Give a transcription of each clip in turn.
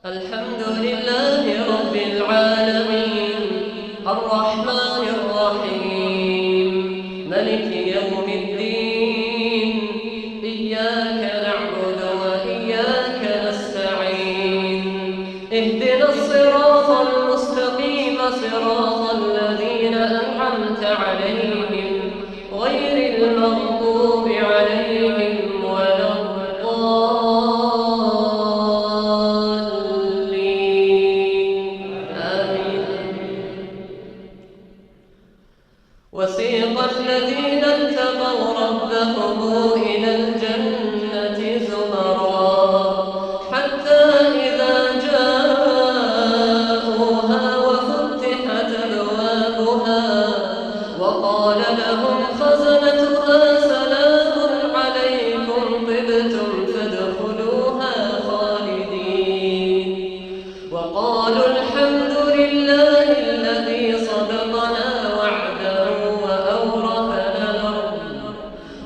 الحمد لله رب العالمين الرحمن الرحيم ملك يوم الدين إياك نعبد وإياك نستعين اهدنا الصراط المستقيم صراط الذين أنعمت عليهم غير المغضوب عليهم ولا وسيق الذين اتقوا ربهم إلى الجنة زمرا حتى إذا جاءوها وفتحت أبوابها وقال لهم خزنتها سلام عليكم طبتم فادخلوها خالدين وقالوا الحمد لله الذي صدقنا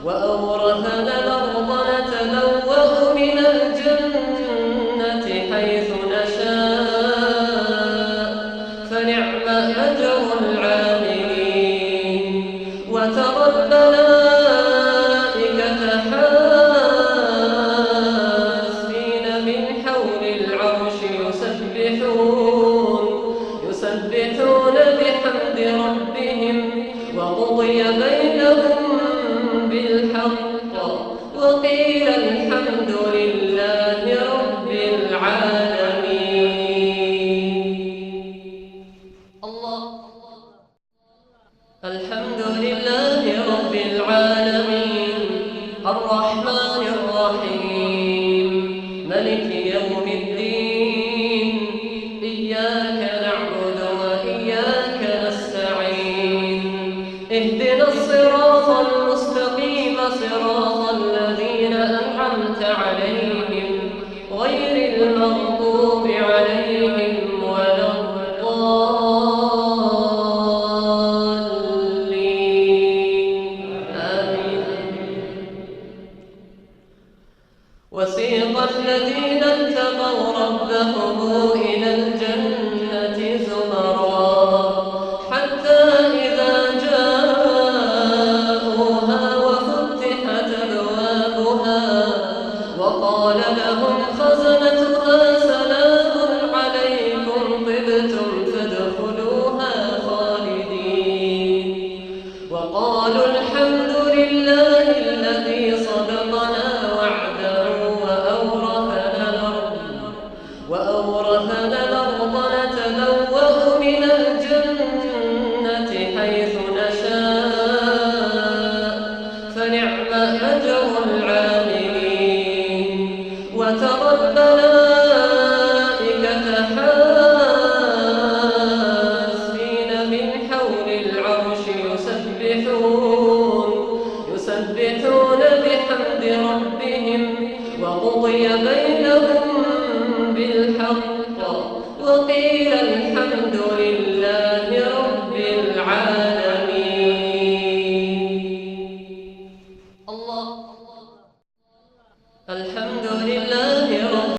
وأورثنا الأرض نتبوأ من الجنة حيث نشاء فنعم أجر العاملين وترى الملائكة حافين من حول العرش يسبحون بحمد ربهم وقضي بينهم بالحق وقيل الحمد لله رب العالمين. الله الحمد لله رب العالمين الرحمن الرحيم ملك يوم الدين إياك نعبد وإياك نستعين اهدنا الصراط المستقيم صراط الذين أنعمت عليهم غير المغضوب عليهم ولا الضالين آمين. وسيق الذين اتقوا ربهم إلى الجنة زمرا حتى إذا جاءوها وفتحت أبوابها وقال لهم خزنتها سلام عليكم طبتم فادخلوها خالدين وقالوا الحمد لله الذي صدقنا وعده وأورثنا الأرض نتبوأ من الجنة حيث نشاء فنعم أجر العاملين وترى الملائكة حافين من حول العرش يسبحون بحمد ربهم وقضي بينهم بالحق وقيل